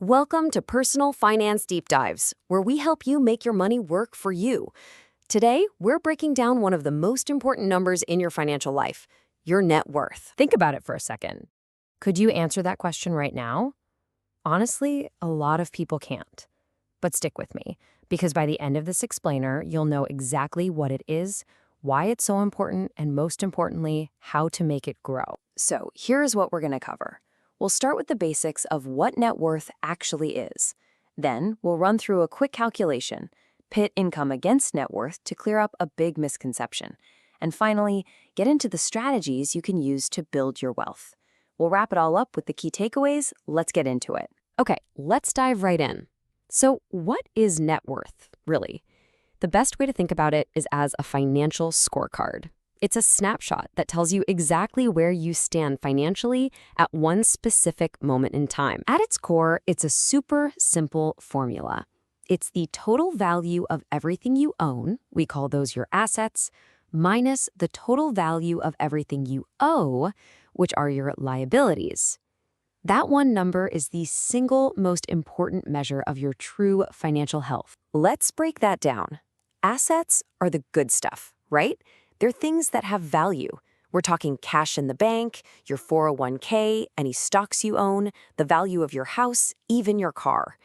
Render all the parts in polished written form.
Welcome to Personal Finance Deep Dives, where we help you make your money work for you. Today, we're breaking down one of the most important numbers in your financial life, your net worth. Think about it for a second. Could you answer that question right now? Honestly, a lot of people can't. But stick with me, because by the end of this explainer, you'll know exactly what it is, why it's so important, and most importantly, how to make it grow. So, here's what we're going to cover. We'll start with the basics of what net worth actually is. Then, we'll run through a quick calculation, pit income against net worth to clear up a big misconception. And finally, get into the strategies you can use to build your wealth. We'll wrap it all up with the key takeaways. Let's get into it. Okay, let's dive right in. So, what is net worth, really? The best way to think about it is as a financial scorecard. It's a snapshot that tells you exactly where you stand financially at one specific moment in time. At its core, it's a super simple formula. It's the total value of everything you own, we call those your assets, minus the total value of everything you owe, which are your liabilities. That one number is the single most important measure of your true financial health. Let's break that down. Assets are the good stuff, right? They're things that have value. We're talking cash in the bank, your 401k, any stocks you own, the value of your house, even your car.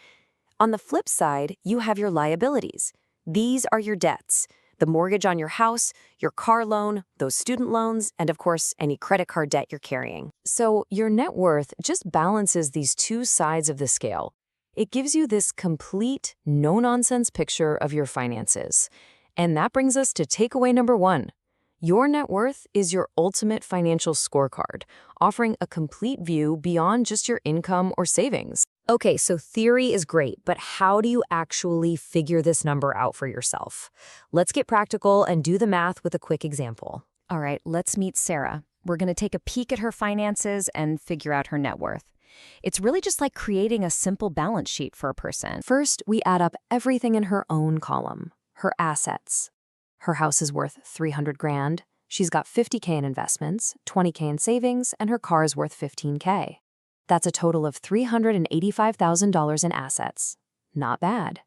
On the flip side, you have your liabilities. These are your debts, the mortgage on your house, your car loan, those student loans, and of course, any credit card debt you're carrying. So your net worth just balances these two sides of the scale. It gives you this complete, no-nonsense picture of your finances. And that brings us to takeaway number one. Your net worth is your ultimate financial scorecard, offering a complete view beyond just your income or savings. Okay, so theory is great, but how do you actually figure this number out for yourself? Let's get practical and do the math with a quick example. All right, let's meet Sarah. We're going to take a peek at her finances and figure out her net worth. It's really just like creating a simple balance sheet for a person. First, we add up everything in her own column, her assets. Her house is worth $300,000. She's got $50K in investments, $20K in savings, and her car is worth $15K. That's a total of $385,000 in assets. Not bad.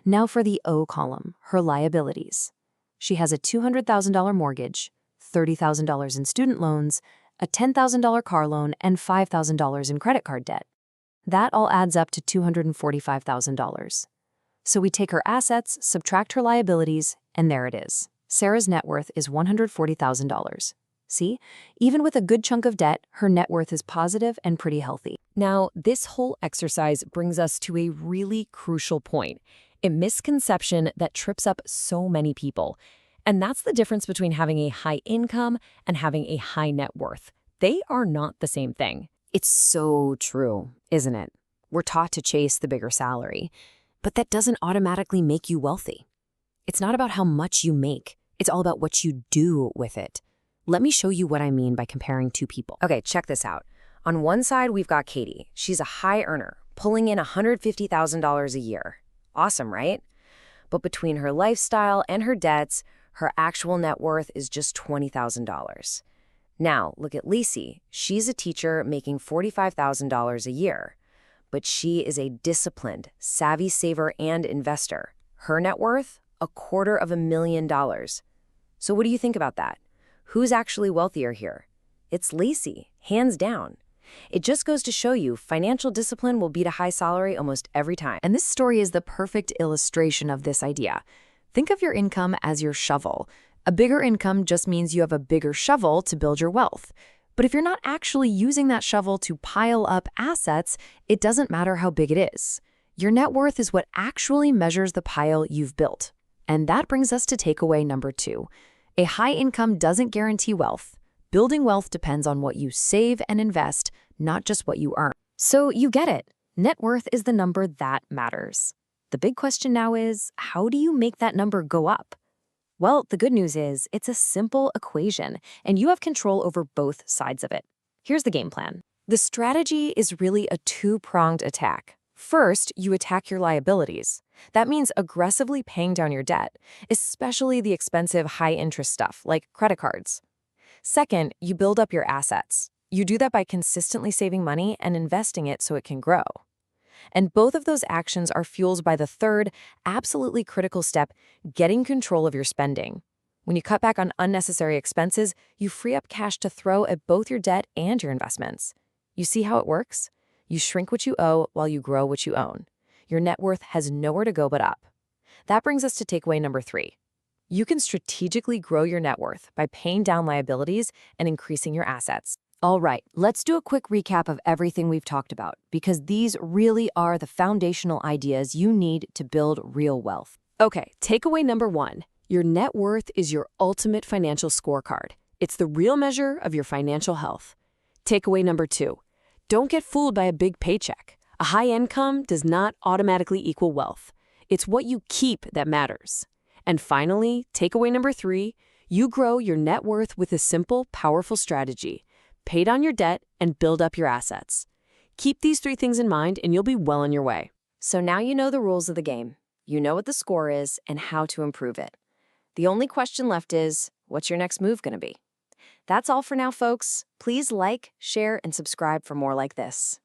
Now for the O column, her liabilities. She has a $200,000 mortgage, $30,000 in student loans, a $10,000 car loan, and $5,000 in credit card debt. That all adds up to $245,000. So we take her assets, subtract her liabilities, and there it is. Sarah's net worth is $140,000. See? Even with a good chunk of debt, her net worth is positive and pretty healthy. Now, this whole exercise brings us to a really crucial point, a misconception that trips up so many people. And that's the difference between having a high income and having a high net worth. They are not the same thing. It's so true, isn't it? We're taught to chase the bigger salary, but that doesn't automatically make you wealthy. It's not about how much you make. It's all about what you do with it. Let me show you what I mean by comparing two people. Okay, check this out. On one side, we've got Katie. She's a high earner, pulling in $150,000 a year. Awesome, right? But between her lifestyle and her debts, her actual net worth is just $20,000. Now, look at Lacey. She's a teacher making $45,000 a year. But she is a disciplined, savvy saver and investor. Her net worth? $250,000. So what do you think about that? Who's actually wealthier here? It's Lacey, hands down. It just goes to show you financial discipline will beat a high salary almost every time. And this story is the perfect illustration of this idea. Think of your income as your shovel. A bigger income just means you have a bigger shovel to build your wealth. But if you're not actually using that shovel to pile up assets, it doesn't matter how big it is. Your net worth is what actually measures the pile you've built. And that brings us to takeaway number two. A high income doesn't guarantee wealth. Building wealth depends on what you save and invest, not just what you earn. So you get it. Net worth is the number that matters. The big question now is, how do you make that number go up? Well, the good news is it's a simple equation, and you have control over both sides of it. Here's the game plan. The strategy is really a two-pronged attack. First, you attack your liabilities. That means aggressively paying down your debt, especially the expensive high-interest stuff like credit cards. Second, you build up your assets. You do that by consistently saving money and investing it so it can grow. And both of those actions are fueled by the third, absolutely critical step, getting control of your spending. When you cut back on unnecessary expenses, you free up cash to throw at both your debt and your investments. You see how it works? You shrink what you owe while you grow what you own. Your net worth has nowhere to go but up. That brings us to takeaway number 3. You can strategically grow your net worth by paying down liabilities and increasing your assets. All right, let's do a quick recap of everything we've talked about, because these really are the foundational ideas you need to build real wealth. Okay, takeaway number 1. Your net worth is your ultimate financial scorecard. It's the real measure of your financial health. Takeaway number 2. Don't get fooled by a big paycheck. A high income does not automatically equal wealth. It's what you keep that matters. And finally, takeaway number 3, you grow your net worth with a simple, powerful strategy. Pay down your debt and build up your assets. Keep these 3 things in mind and you'll be well on your way. So now you know the rules of the game. You know what the score is and how to improve it. The only question left is, what's your next move going to be? That's all for now, folks. Please like, share, and subscribe for more like this.